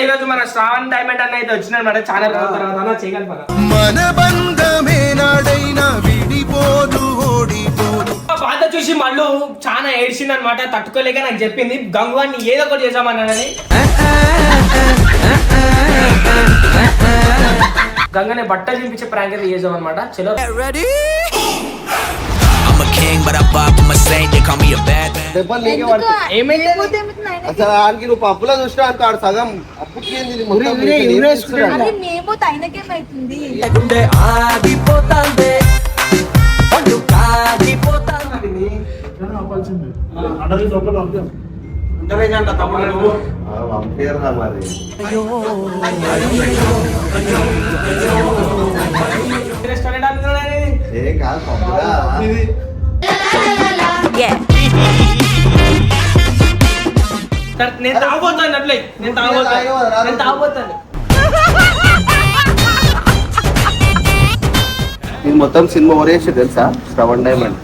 ఈరోజు మన శ్రావణ్ డైమండ్ అన్న అయితే వచ్చినమాట చాలా తర్వాత చేయగలపరా మన బంధమేనాడైనా విడిపోదు ఓడిపోదు. బాధ చూసి మళ్ళీ చాలా ఏడ్చింది అనమాట, తట్టుకోలేక నాకు చెప్పింది గంగువాన్ని ఏదో ఒకటి చేసామన్నానని. గంగనే బట్ట చూపించే ప్రాంక్ అయితే చేసాం అనమాట. చలో ఆయనకి నువ్వు పప్పులో చూసినా అంత ఆడు సగం అప్పుకి పంపేరా మరి. ఏం కాదు పంపురా. నేను తాగబోతాను అట్లే, నేను తాగబోతాను. ఇది మొత్తం సినిమా ఒరేసి తెలుసా శ్రవణ్ డైమండ్.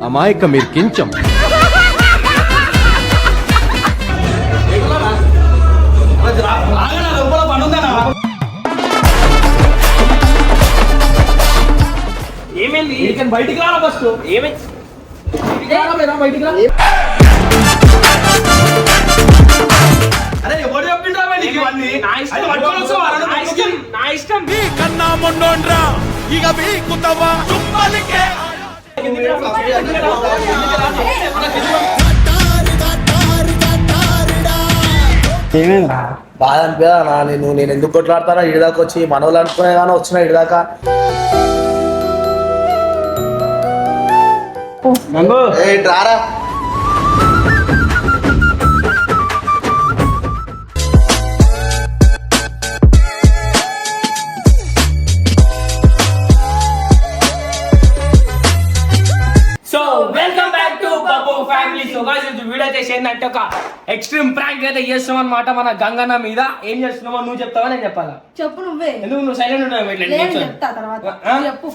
అమాయక మీరు కించం ఏమైంది? బయటికి రాలా ఫస్ట్. ఏమైంది? బయటికి రా. అరే ఎవరు చెప్పిండ్రా ఇవన్నీ? నా ఇష్టం. కన్నా మొండోండ్రా ఇక వీకుతవా చుప్పలికే. ఏమేంద్రా బాధ అనిపించదా నేను ఎందుకు కొట్లాడతానా? ఇడిదాకా వచ్చి మనోళ్ళు అనుకునే కానీ వచ్చిన ఇడిదాకా. రారా so welcome back to Babu family. So guys ఈ వీడియో చేసి ఏంటంటే ఒక ఎక్స్ట్రీమ్ ప్రాంక్ అయితే చేస్తున్నాం అన్నమాట మన గంగన్న మీద. ఏం చేస్తున్నామో నువ్వు చెప్తావా నేను చెప్పాలా? చెప్పు నువ్వే. ఎందుకు నువ్వు సైలెంట్ ఉన్నావు?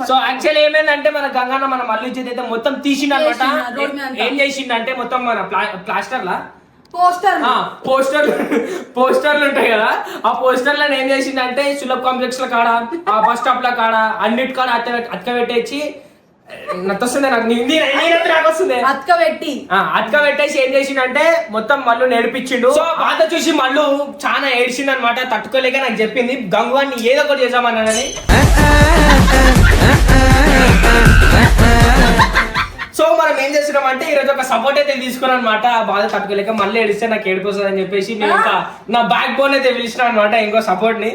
సో యాక్చువల్లీ ఏమైందంటే మన గంగన్న మన మల్లు చేతి అయితే మొత్తం తీసిండు అనమాట. ఏం చేసిండంటే మొత్తం మన ప్లాస్టర్ లా పోస్టర్లు ఉంటాయి కదా, ఆ పోస్టర్లను ఏం చేసిండంటే సులభ్ కాంప్లెక్స్ ల కాడ, ఆ బస్ స్టాప్ ల కాడ, అన్నిటి కాడ అతకబెట్టేసి అతకబెట్టేసి ఏం చేసిండంటే మొత్తం మళ్ళీ నేర్పించిండు. సో బాధ చూసి మళ్ళీ చాలా ఏడ్చింది అనమాట, తట్టుకోలేక నాకు చెప్పింది గంగువాన్ని ఏదో ఒకటి చేసామన్నానని. సో మనం ఏం చేస్తున్నాం అంటే ఈరోజు ఒక సపోర్ట్ అయితే తీసుకున్నాం అనమాట. బాధ తట్టుకోలేక మళ్ళీ ఏడిస్తే నాకు ఏడిపోతుంది అని చెప్పేసి నేను ఇంకా నా బ్యాక్ బోన్ అయితే పిలిచిన అనమాట ఇంకో సపోర్ట్ ని.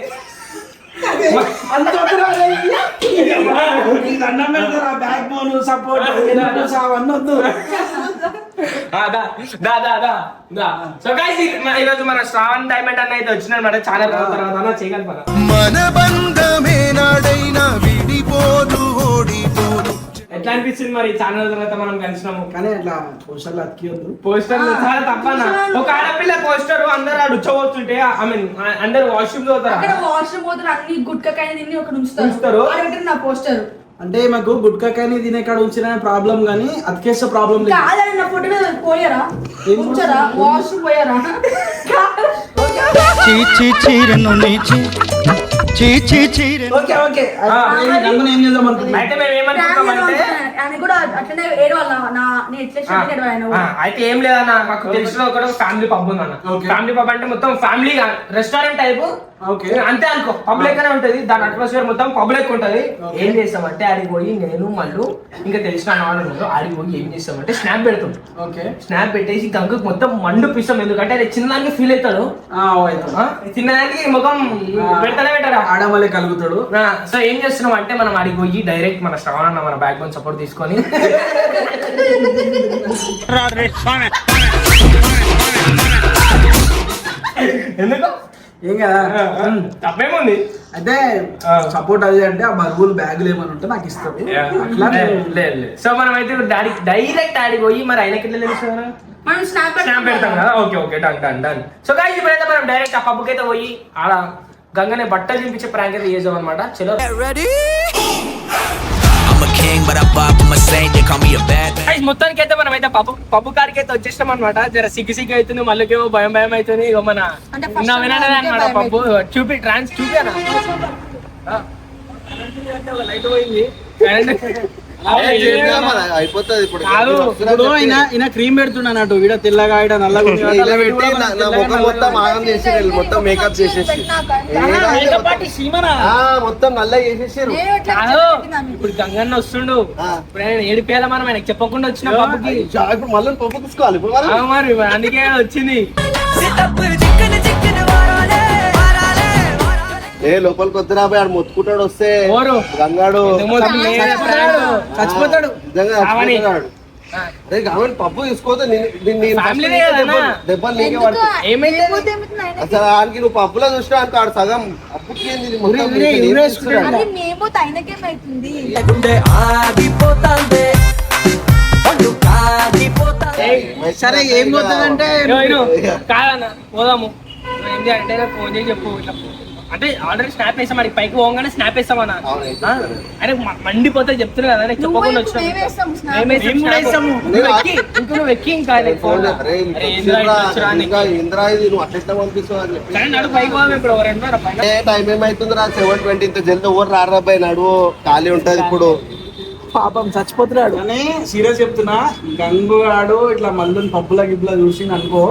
ఈరోజు మన శ్రావణ్ డైమండ్ అన్న అయితే వచ్చినమాట చాలా తర్వాత చేయగలపరా మన బంధమేనాడైనా విడిపోదు ఓడిపోదు. ఎట్లా అనిపిస్తుంది మరి ఛానల్ తర్వాత మనం కలిసినాము? కానీ అట్లా పోస్టర్లు అతికియొద్దు. పోస్టర్లు చాలా తప్పనా? ఒక ఆడపిల్ల పోస్టర్ అందరు అడుచబోతుంటే ఐ మీన్ అందరు వాష్రూమ్ పోతారు, వాష్రూమ్ పోతారు, అన్ని గుట్కాయ తిని ఒక ఉంచుతారు. నా పోస్టర్ అంటే మాకు గుట్కాయని తినే కాడ ఉంచిన ప్రాబ్లం గానీ అతికేస్తే ప్రాబ్లం లేదు. కాదని నా ఫోటో మీద పోయారా ఉంచారా? వాష్రూమ్ పోయారా? ఓకే ఓకే ఏం చేద్దాం అనుకుంటున్నా అయితే మేము ఏమనుకుంటామంటే అయితే ఏం లేదన్న, మాకు తెలిసిన ఒక ఫ్యామిలీ పబ్ ఉందన్న. ఫ్యామిలీ పబ్ అంటే మొత్తం ఫ్యామిలీ రెస్టారెంట్ టైప్ అంతే అనుకో, పబ్లిక్ అనే ఉంటది. దాని అట్మాస్ఫియర్ మొత్తం పబ్లిక్ ఉంటది. ఏం చేస్తామంటే ఆడికి పోయి నేను మళ్ళీ ఇంకా తెలిసిన వాళ్ళు ఆడికి పోయి ఏం చేస్తామంటే స్నాప్ పెడతాం. స్నాప్ పెట్టేసి గంగకు మొత్తం మండు పిస్తాం, ఎందుకంటే అది చిన్నదానికి ఫీల్ అవుతాడు. చిన్నదానికి ముఖం పెడతానే పెట్టారా ఆడమలే కలుగుతాడు. సో ఏం చేస్తున్నాం అంటే మనం ఆడికి పోయి డైరెక్ట్ మన శ్రవణ్ అన్న మన బ్యాక్ బోన్ సపోర్ట్ తీసుకొని ఎందుకు ఏం కదా తప్పేముంది. అయితే సపోర్ట్ అది అంటే ఆ బరువులు బ్యాగులు ఏమైనా ఉంటే నాకు ఇస్తుంది. సో మనం అయితే డైరెక్ట్ ఆడికి పోయి మరి ఆయనకి ఎట్లా తెలుస్తుంది? స్నాప్ పెడతాం కదా. Okay okay done done done. So guys ఇప్పుడైతే మనం డైరెక్ట్ ఆ పబ్కి అయితే పోయి ఆడ గంగనే బట్ట చూపించే ప్రాంక్ అయితే చేసాం అనమాట. చలో I'm a king, but I vibe with my saint. They call me a bad man. Guys, మొత్తానికి అయితే మనం అయితే పప్పు కారికి అయితే వచ్చేసాం అనమాట. జర సిగ్గు అవుతుంది, మళ్ళీకేమో భయం అవుతుంది. ఇక మన అంటే first వినడే అనమాట భయం పప్పు చూపి ట్రాన్స్ చూపానా లైట్ పోయింది అయిపోతుంది ఇప్పుడు. కాదు, ఇప్పుడు ఈయన క్రీమ్ పెడుతున్నాడు అన్నట్టు వీడ తెల్లగా ఈడ నల్లగా ఉంది. ఇలా పెట్టి నా ముఖం మొత్తం ఆగం చేసి మొత్తం మేకప్ చేసేసి మొత్తం నల్ల చేసేసారు. కాదు, ఇప్పుడు గంగన్న వస్తుండు. ఇప్పుడు ఆయన ఏడిపోయాల మనం ఆయనకి చెప్పకుండా వచ్చిన పప్పుకి. ఇప్పుడు మళ్ళీ పప్పు తీసుకోవాలి ఇప్పుడు మనం. మరి అందుకే వచ్చింది. ఏ లోపలికి వద్దురా పోయి ఆడు మొత్తుకుంటాడు వస్తే ఎవరు? గంగాడు చచ్చిపోతాడు. నిజంగా చచ్చిపోతాడు. అరే గవర్నమెంట్ పప్పు తీసుకోతే ఫ్యామిలీనే కదన్నా. దెబ్బలు నీకే పడుతుంది. ఏమైంది అసలు ఆయనకి నువ్వు పప్పులో చూసినా అనుకో ఆడు సగం అప్పుకి ఏంది ఇది మొత్తం ఉరి నీకు ఉరి నేర్పిస్తున్నాడు. అది మేము ఆయనకేమైతుంది సరే ఏం పోతుందంటే కాదన్నా పోదాము. ఏంటి అంటే నాకు ఫోన్ చేసి చెప్పు ఇట్లా అంటే ఆల్రెడీ స్నాప్ వేసాం. అడిగి పైకి పోగానే స్నాప్ వేస్తామన్నా. ఆయన మండిపోతే చెప్తున్నా కదా, నాకు చెప్పకుండా వచ్చినా నువ్వు ఎక్కి ఇంకా ఆయనకి ఫోన్ అరే ఇంకా ఇంద్రా ఇది నువ్వు అట్లా పంపిస్తావు అని చెప్పి నడు పైకి పోదాం. ఇప్పుడు ఎవరు పైన టైం ఏమైతుందిరా 7:20 ఇంత జల్ది ఎవరు రారాబాయి నడువు ఖాళీ ఉంటది ఇప్పుడు. పాపం చచ్చిపోతున్నాడు అని సీరియస్ చెప్తున్నా. గంగు ఆడు ఇట్లా మళ్ళీ పప్పుల గిప్పుల చూసి అనుకో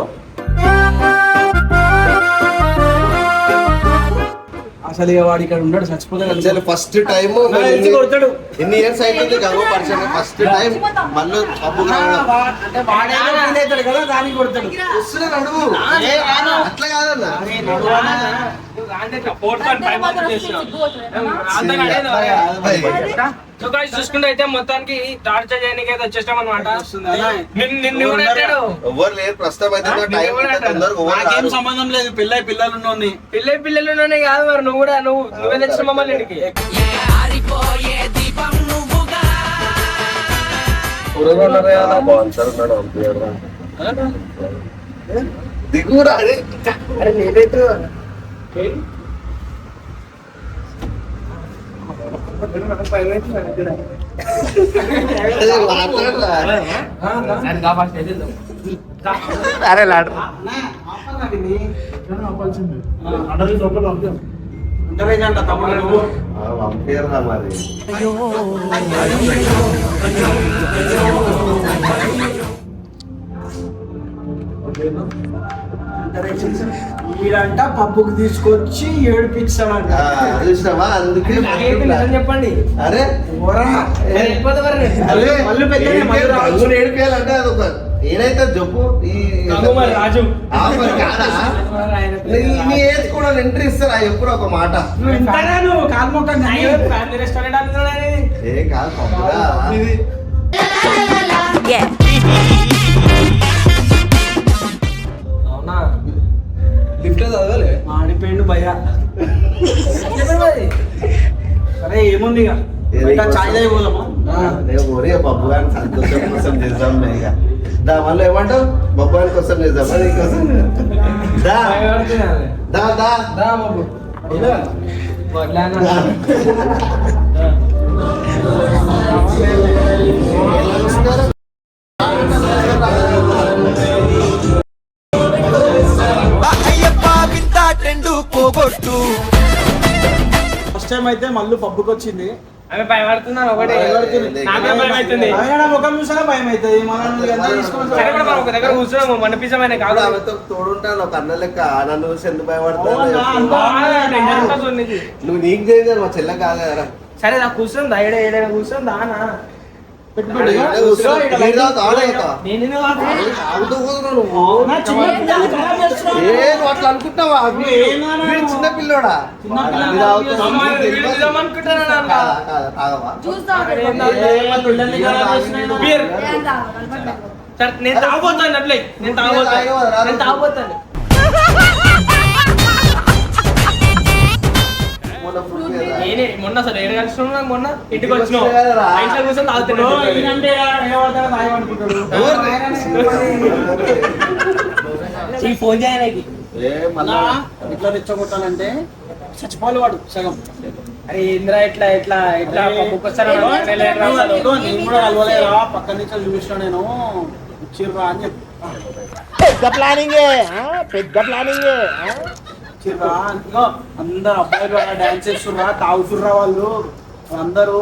అసలు ఇక వాడు ఇక్కడ ఉన్నాడు చచ్చిపోతాడు. ఫస్ట్ టైం కొడతాడు. ఎన్ని ఇయర్స్ అవుతుంది గంగ పరిచయం ఫస్ట్ టైం మళ్ళీ పప్పు అంటే వాడేదో ఫీల్ అవుతాడు కదా దానికి కొడతాడు. నడువు అట్లా కాదన్నా. చూసుకుంటే అయితే మొత్తానికి టార్చర్ చేయడానికి అయితే వచ్చేసాం అనమాట. ఎవరు లేరు ప్రస్తుతం అయితే నాకేం సంబంధం లేదు. పిల్లలు కాదు మరి నువ్వే తెచ్చిన మమ్మల్ని ఇంటికి. దిగురా అరే నేనైతే అరే లాడు పంపిరా మరి. వీడంట పప్పుకు తీసుకొచ్చి ఏడిపించాడంట. చూసినావా అందుకే చెప్పండి. అరే గంగుని ఏడిపియాలంటే అదొక ఏదైతే చెప్పు రాజు నీ ఏజ్ కూడా ఎంట్రీ ఇస్తారా ఎప్పుడు ఒక మాట. నువ్వు కాల్మొక్క రెస్టారెంట్ ఏ కాదు పప్పురా. అవునా లిఫ్ట్ చదవలే ఆడిపోయిండు భయ్యా. సరే ఏముంది ఇక చాయ్ తాగిపోదామా? ఒరే బబ్బు గారిని సంతోషం కోసం చేద్దాం ఇక దా. మళ్ళీ ఏమంటావు బబ్బు గారి కోసం చేద్దాం నీకోసం. దా దా దా దా బాబు ఫస్ట్ టైం అయితే మళ్ళీ పప్పుకి వచ్చింది. అవి భయపడుతున్నాను ఒకటి. నాకే భయం అవుతుంది. ముఖం చూసారా భయం అవుతుంది. మనం సరే కూడా మనం ఒక దగ్గర కూర్చున్నాము మనపిసమైన కాదు. ఆమెతో తోడుంటాను ఒక అన్న లెక్క. నన్ను చూసి ఎందుకు భయపడతావు? నువ్వు నీకు చేయదు మా చెల్లె కాదు కదా. సరే నాకు కూర్చొని ఏడైనా కూర్చొని దానా అట్లా అనుకుంటావా? చిన్న పిల్లోడా నేను తాగబోతాను అట్లే. నేను తాగబోతాను మొన్న అసలు ఏడు కలిసి మొన్న ఇంటికి వచ్చినావు ఇంట్లో కూర్చొని తాగుతున్నాడు. ఫోన్ చేయడానికి ఇట్లా తెచ్చగొట్టాలంటే చచ్చిపోవాలి వాడు సగం. అరే ఇంద్రా ఎట్లా ఎట్లా ఎట్లా పప్పుకొస్తారా నేను కూడా కలవలేరా పక్క నుంచి చూసిన నేను ఇచ్చిర్రా అని చెప్పి ఇచ్చిర్రా ఇగో అందరు అబ్బాయిలు డాన్స్ చేస్తుర్రా తాగుతుర్రా వాళ్ళు అందరూ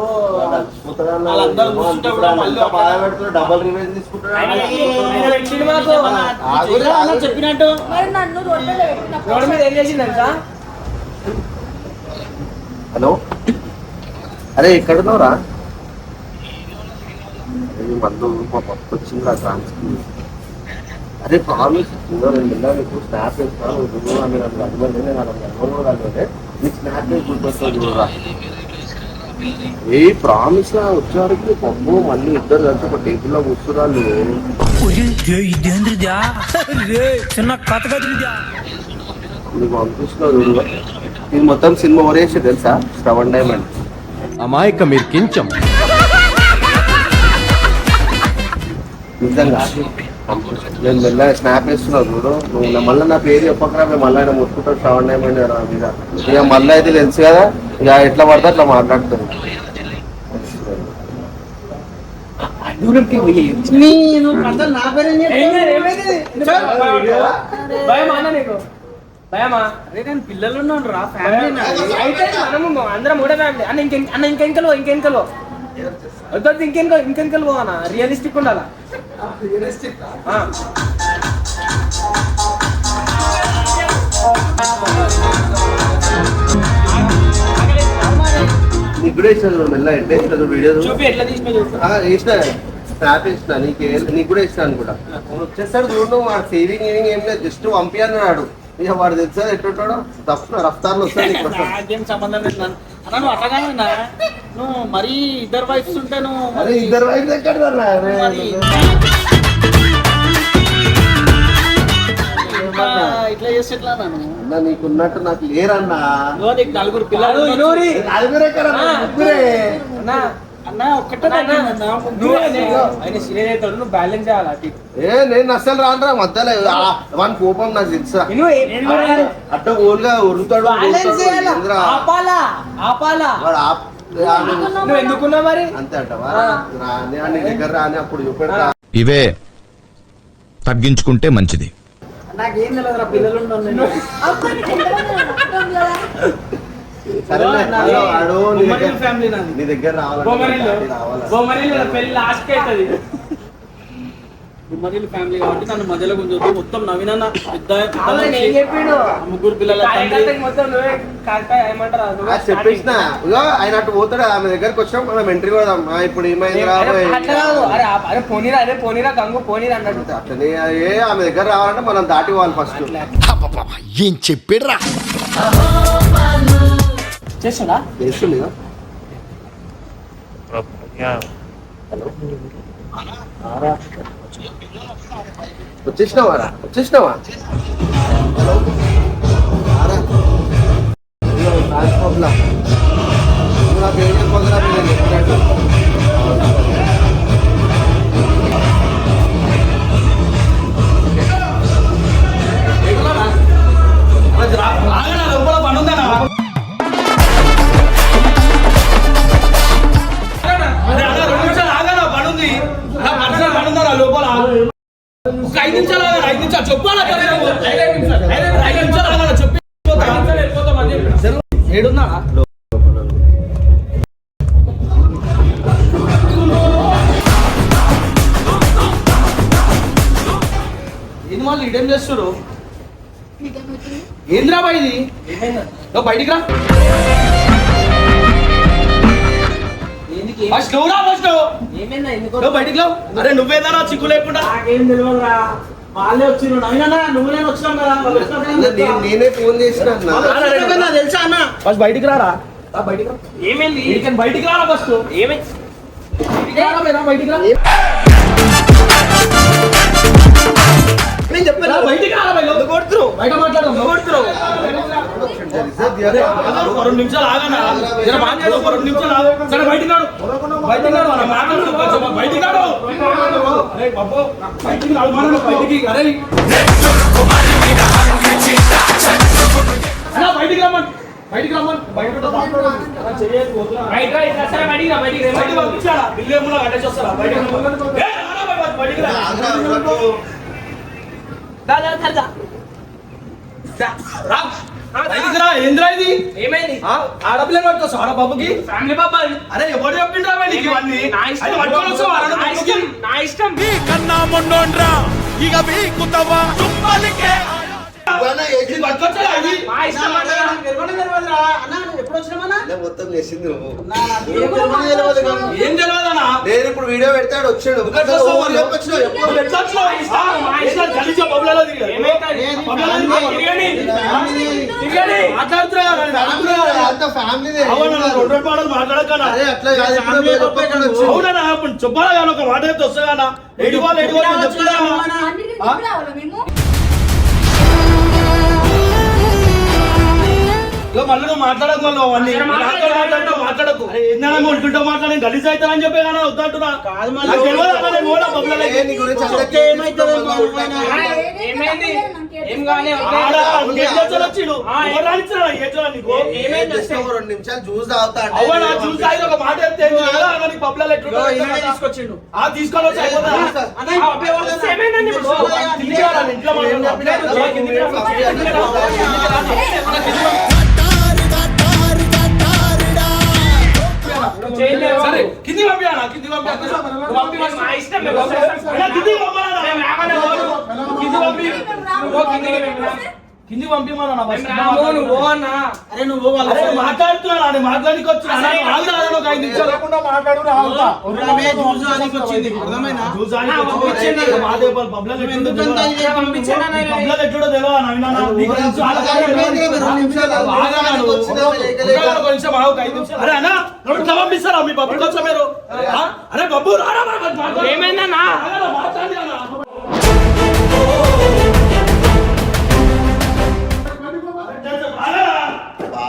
వాళ్ళందరూ కూర్చుంటే కూడా మళ్ళీ డబల్ రివెంజ్ తీసుకుంటాడు చెప్పినట్టు మరి నన్ను రోడ్లలో పెట్టినప్పుడు రోడ్డు మీద ఏం చేసిందంట హలో అరే ఎక్కడున్నావురా మందు మా పప్పు వచ్చింది ఆ ట్రాన్స్కి అరే ప్రామిస్ ఇంకో 2 నెలలు నీకు స్నాప్ వేస్తాను నువ్వు ఆమె నన్ను కలవలేదు నేను కలవలేదు నీకు స్నాప్ వేసి గుర్తొస్తుంది చూడరా ఏ ప్రామిస్ వచ్చేవరకు పప్పు మళ్ళీ ఇద్దరు కలిసి ఒక టేబుల్లో కూర్చురాళ్ళు నీకు పంపిస్తున్నావు చూడు ఇది మొత్తం సినిమా ఒరేసి తెలుసా శ్రవణ్ డైమండ్ అమాయక మీరు కించం నిజంగా నేను మెల్లగా స్నాప్ వేస్తున్నావు చూడు నువ్వు మళ్ళీ నా పేరు చెప్పకరా మేము మళ్ళీ ఆయన ముట్టుకుంటాడు శ్రవణ్ డైమండ్ నా మీద ఇక మళ్ళీ అయితే తెలుసు కదా ఇక ఎట్లా పడితే అట్లా మాట్లాడుతుంది నా పేరు భయమా అన్న నీకు భయమా అరే నేను పిల్లలు ఉన్నాను రా ఫ్యామిలీ అయితే మనము అందరం కూడా ఫ్యామిలీ అన్న ఇంకెంకలో వద్దు ఇంకెంకలు పోవనా రియలిస్టిక్ ఉండాలా నీకు కూడా ఇస్తాను మెల్ల అంటే వీడియో చూపి ఎట్లా తీసిన చూపి వేసిన స్నాప్ వేసిన నీకు కూడా ఇస్తాను కూడా వచ్చేస్తాడు చూడు వాడు సేవింగ్ ఏం లేదు జస్ట్ పంపి అన్నాడు ఇక వాడు తెలుసా ఎట్టుంటాడో తప్ప రఫ్తార్లు వస్తాడు నీకు నాకేం సంబంధం లేదు అన్న నువ్వు అట్టగానే నువ్వు మరీ ఇద్దరు వైఫ్స్ ఉంటే నువ్వు అరే ఇద్దరు వైపు ఎక్కడ ఇట్లా చేస్తే ఎట్లా నన్ను అన్న నీకున్నట్టు నాకు లేరన్నా నీకు 4 పిల్లలు ముగ్గురే అన్న ఒక్కటే ఆయన సీరియల్ అవుతాడు నువ్వు బ్యాలెన్స్ చేయాలి అటు నేను అసలు రానరా మధ్యలో వాని కోపం నాకు తెలుసా అట్ట ఓల్గా ఉరుతాడు ఆపాలా వాడు నువ్వు ఎందుకున్నా మరి అంతే అంటవా రాని అని దగ్గర రాని అప్పుడు చూపెడతా ఇవే తగ్గించుకుంటే మంచిది. నాకేం తెలియదురా పిల్లలు ఉన్నాను నేను సరే వాడు ఫ్యామిలీ నాది నీ దగ్గర బొమ్మరిల్లు పెళ్లి లాస్ట్ అవుతుంది గుమ్మరిల్లు ఫ్యామిలీ కాబట్టి నన్ను మధ్యలో గుంజొద్దు మొత్తం నవీనన్న పెద్ద నేను చెప్పిండు 3 పిల్లల తండ్రి మొత్తం నువ్వే ఏమంటారు చెప్పేసిన ఇగో ఆయన అటు పోతాడు ఆమె దగ్గరకు వచ్చాం మనం ఎంట్రీ కొడదాం ఇప్పుడు ఏమైంది అరే పోనీరా గంగు పోనీరా అన్నట్టు అట్లనే ఆమె దగ్గర రావాలంటే మనం దాటి పోవాలి ఫస్ట్ ఏం చెప్పాడురా చేస్తున్నా చేస్తుంది వచ్చేసినావారా ట్రాన్స్పోర్ట్లా నాకు ఏం చెప్పగలరా మీరు చెప్పినట్టు ఒక 5 నిమిషాలు 5 నిమిషాలు చెప్పాలా చెప్పి ఏడున్నా ఏంది వాళ్ళు ఇడేం చేస్తారు ఏంద్రా బాయ్ ఇది నువ్వు బయటికి రా ఫస్ట్ నువ్వు బయటికి రావు అరే నువ్వేందా చిక్కు లేకుండా నాకేం తెలియదురా వాళ్ళే వచ్చిండ్రు నవీనన్నా నువ్వు నేను వచ్చినాం కదా నేనే ఫోన్ చేసిన తెలుసా అన్న ఫస్ట్ బయటికి రారా బయటికి రా ఏమైంది బయటికి రారా ఫస్ట్ ఏమైంది బయటికి రా నేను చెప్పాను బయటికి రారా కొడుతురు బయట మాట్లాడదాం కొడుతురు 2 నిమిషాలు ఆగనా 2 నిమిషాలు ఆగు సరే బయటికి రాడు బయటికి రాడు అరే బాబు బయటికి రాడు మాట్లాడు బయటికి అరే బయటికి రమ్మని బయటికి రమ్మని బయట చెయ్యకు పోతున్నా రైట్ రైట్ సరే బయటికి రా బయటికి బయటికి పంపించాడా బిల్లు ఏమో కట్టేసి వస్తారా బయటికి బయటికి రా దా దా దా రా బయటికి రా ఏంద్రా ఇది ఏమైంది ఆడపిల్లని పట్టుకోవచ్చు ఆడ బాబుకి ఫ్యామిలీ బాబా అరే ఎవరు చెప్పిండ్రా బయటికి ఇవన్నీ నా ఇష్టం అది పట్టుకొని వస్తావా ఆడ నా ఇష్టం నా ఇష్టం కన్నా మొండోండ్రా ఇక వీకుతావా ఇది పట్టుకొచ్చాడా ఇది మా ఇష్టం అన్నయ్య. ఎప్పుడు వచ్చినామన్నా మొత్తం చేసింది నువ్వు ఏం తెలియదన్నా నేను ఇప్పుడు వీడియో పెడతాడు వచ్చాడు ఎట్లా వస్తావు మరి? వచ్చినావు ఎప్పుడు నువ్వు ఎట్లా వచ్చినావు? గలీజా బొబ్బులలో తిరిగావు. ఏమైతుంది? బొబ్బులలో తిరిగావు. తిరగండి. తిరగండి. మాట్లాడుతున్నా కదా, నేను అడుగుతున్నా కదా. అంత ఫ్యామిలీ అవునా, నా రెండు మాటలు మాట్లాడకనా? అరే అట్లా కాదు ఇప్పుడు మీరు ఒక్కొక్కడు వచ్చి అవునా, ఇప్పుడు చెప్పాలా కానీ ఒక మాట అయితే వస్తాగానా? ఎడుకోవాలి ఎడుకోవాలి చెప్తున్నా అన్ని చెప్పి రావాలా మేము? ఇక మళ్ళీ నువ్వు మాట్లాడకు మళ్ళీ అవన్నీ అసలు మాట్లాడకు ఏందన్నా కొనుక్కుంటా మాట్లాడి గలీజ్ అవుతానని చెప్పే కానీ వద్దంటున్నా నాకు తెలియదు అమ్మా, నేను పోనా బొబ్బులలోకి. నీ గురించి అందరికీ ఏమైంది ఏం కావాలి ఆడ ఏం చేస్తాడు వచ్చిండు? ఎవరు రానిచ్చారా? ఏం చేయాలి నీకు? ఏమైంది జస్ట్ ఒక 2 నిమిషాలు జ్యూస్ తాగుతా అంటే అవునా, చూసి ఆయన ఒక మాట చెప్తే ఏం చేయాలి? అలా నీకు బొబ్బులలో ఎట్లుంటుందో తీసుకొచ్చిండు ఆ తీసుకొని వచ్చి అయిపోతుందా? ఏమైందండి ఇప్పుడు? కిందికి రా, నేను ఇంట్లో మాట్లాడుతున్నా. కిందికి రా. సరే కిందికి పంపియాలా? కిందికి పంపియాలా? నువ్వు పంపి ఫస్ట్. మా ఇష్టం మేము వస్తాం. అలా కిందికి పంపాలా? మేము రామన్నా పోను. కిందికి పంపి. నువ్వు కిందికి మేము రా. కిందికి పంపిమన్నా నా బస్. మేము రాము, నువ్వు పో అన్నా. అరే మాట్లాడుతున్నా, నేను మాట్లాడికి వచ్చిన ఒక 5 నిమిషాలు అరే అన్న పంపిస్తారా మీ బబ్బుకి వచ్చా మీరు? అరే బబ్బు రారా ఏమైందన్నా మాట్లాడి అన్న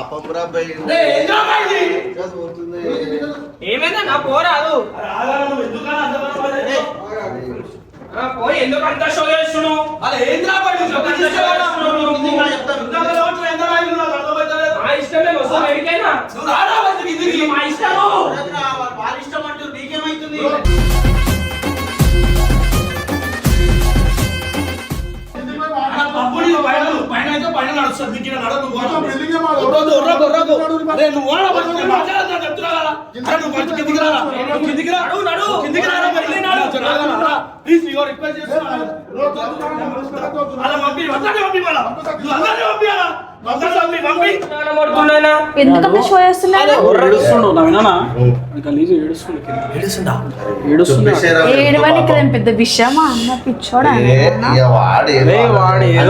పాపం రా భయ్ పోతుంది ఏమైందన్నా పోరాదు పోయి ఎందుకు అంత షో చేస్తున్నావు మా ఇష్టం మేము వస్తాం ఎడికైనా మా ఇష్టము ఎందుకంటే షో చేస్తున్నారు ఏడవని ఇక్కడ ఏం పెద్ద విషయమా అన్న పిచ్చోడా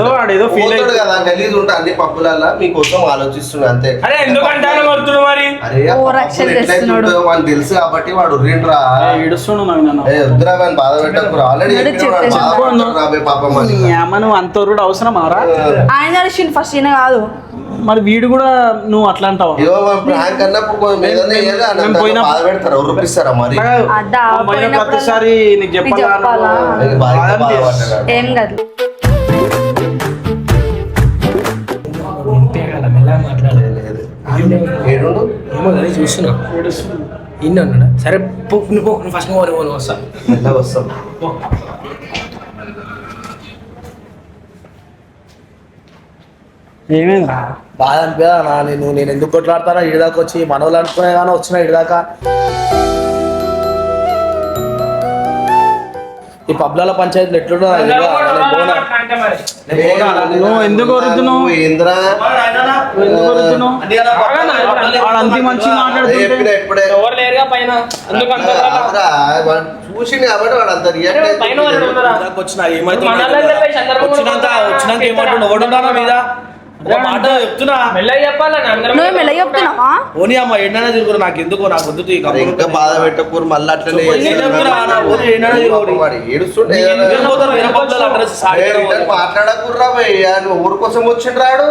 వాడేదో కదా గలీజ్ ఉంటా అన్ని పప్పులల్లా మీకోసం ఆలోచిస్తున్నా అంతే అరే ఎందుకంటే కొడుతున్నావు మరి అరే ఆ ఓ రక్షణ పప్పులు ఎట్లయితే చేస్తున్నాడు. ఉంటాయో వానికి తెలుసు కాబట్టి వాడు ఉర్రిండ్రా వద్దురా వాడిని బాధ పెట్టకురా ఆల్రెడీ రాబోయే పాపం అని నువ్వు అంత ఊరుడు అవసరం అవరా ఆయన అరిచిండు ఫస్ట్ ఈయన కాదు మరి వీడు కూడా నువ్వు అట్లా అంటావా ఇగో ప్రాంక్ అన్నప్పుడు కొంచెం ఏదైనా ఏదో అన్నంత బాధ పెడతారా ఉర్రిపిస్తారా మరి అడ్డా పోయినప్పుడల్లా ప్రతిసారి నీకు నీకు చెప్పాలా చెప్పాలా నీకు బాగా బాధపడ్డాడు ఏం కాదు ఏడు ఏమో కదా చూస్తున్నా ఇన్ని అన్నాడా సరే నువ్వు ఫస్ట్ నువ్వు వస్తా మెల్లగా వస్తాం ఏమైందిరా బాధ అనిపించదా నేను ఎందుకు కొట్లాడతానా ఇడిదాకా వచ్చి మనోళ్ళు అనుకునే కానీ వచ్చిన ఇడిదాకా ఈ పబ్ల పంచాయతీలు ఎట్లుంటో నువ్వు ఎందుకు వరుతున్నావు ఏంద్రా ఎందుకు వరుతున్నావు వాడు అంతే మంచి మాట్లాడుతుంటే ఇప్పుడే ఎవరు లేరుగా పైన ఎందుకు అంత చూసింది కాబట్టి వాడు అంత రియాక్ట్ పైన వాళ్ళు ఉన్నారా? వచ్చినాక ఏమంటుండు ఒకటి మీద ఒక మాట చెప్తున్నా మెల్లగా చెప్పాలని అందరం నువ్వు మెల్ల చెప్తున్నావా పోనీ అమ్మ ఎన్నైనా తిరుగురు నాకు ఎందుకో నాకు వద్దు ఈ కబుర్లు. ఇంకా బాధ పెట్టకూరు మళ్ళీ అట్లనే నేను చెప్తున్నా, నా ఊరు ఎన్నైనా తిరుగురు. వాడు ఏడుస్తుంటే ఎందుకు పోతారు? వేరే పబ్బులలో అడ్రస్ సాడి పోతారు. మాట్లాడకుర్రా భయ్యా నువ్వు ఊరు కోసం వచ్చిండు రాడు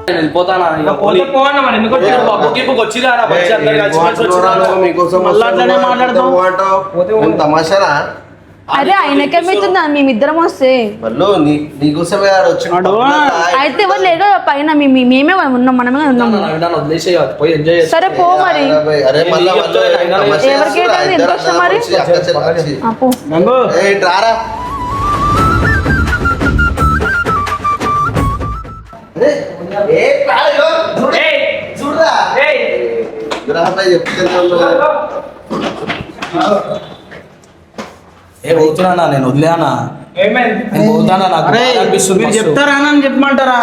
నేను వెళ్ళిపోతానా ఇక పోతే పో అన్న మరి ఎందుకు వచ్చాడు? పప్పు గిప్పుకి వచ్చిరా నా వచ్చి అందరు కలిసి మెలిసి వచ్చిరా. మీకోసం మళ్ళా అట్లనే మాట్లాడతావు. తమాషానా అరే ఆయనకేమైతుందా మేమిద్దరం వస్తే మళ్ళీ నీకోసమే వచ్చిన అయితే ఎవరు లేదో పైన మేమే ఉన్నాం మనమే ఉన్నాం వదిలేసేయ పోయి ఎంజాయ్ సరే పో మరి అరే మళ్ళీ ఎవరికి ఎంత కష్టం మరి పో రారా చూడరా ఏ పోతున్నా నేను వదిలేనా నేను పోతానా నాకు అరే బాధ అనిపిస్తుంది మీరు మస్తు. చెప్తారా అని చెప్పమంటారా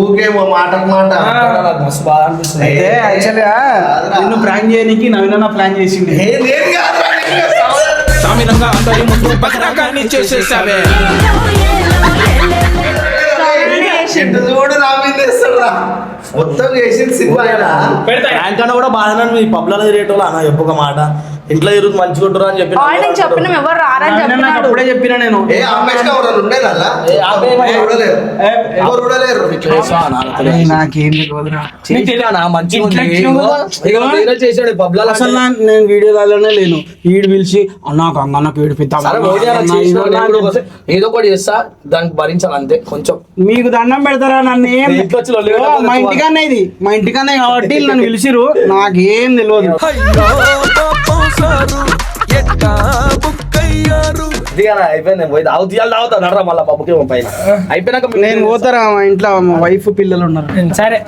ఊకే మాటకు మాట నాకు మస్తు బాధ అనిపిస్తుంది అయితే యాక్చువల్గా నిన్ను ప్రాంక్ చేయడానికి నవీన ప్లాన్ చేసింది సామిరంగా అందరి ముందు బకరాగాన్ని చేసేసావే చూడు నా మీద వేస్తాడురా. మొత్తం చేసింది సినిమా ఆయన ర్యాంక్ అన్న కూడా బాగానే మీ పబ్లలో రేట్ అన్న చెప్పొక మాట ఇంట్లో ఇరుగు మంచిగా ఉంటారు అని చెప్పి ఆయనకి చెప్పినాం ఎవరు రారని నవీన నాకు చెప్పినాడు అప్పుడే చెప్పినా నేను ఏ అమ్మేసిన ఎవరు ఉండేది అలా చూడలేరు ఎవరు చూడలేరు నాకేం తెలియదురా మంచిగా ఉంది. ఇగో వేరే చేసాడు పబ్లలో అసలు నేను వీడియో కాల్లోనే లేను వీడు పిలిచి అన్నాకు అంగన్నకు ఏడిపిద్దాం సరే రోజు అలా చేసినా నేను కూడా ఒకసారి ఏదో ఒకటి చేస్తా దానికి భరించాలి అంతే కొంచెం మీకు దండం పెడతారా నన్ను ఏం ఇంట్లో వచ్చి లొల్లి ఓ, మా ఇంటికన్నా ఇది మా ఇంటికన్నా కాబట్టి వీళ్ళు నన్ను పిలిచిరు నాకేం తెలియదు దిగానా అయిపోయింది పోయి తాగుతా నడరా మళ్ళీ పప్పుకి పైన అయిపోయినాక నేను పోతారా మా ఇంట్లో మా వైఫ్ పిల్లలు ఉన్నారు సరే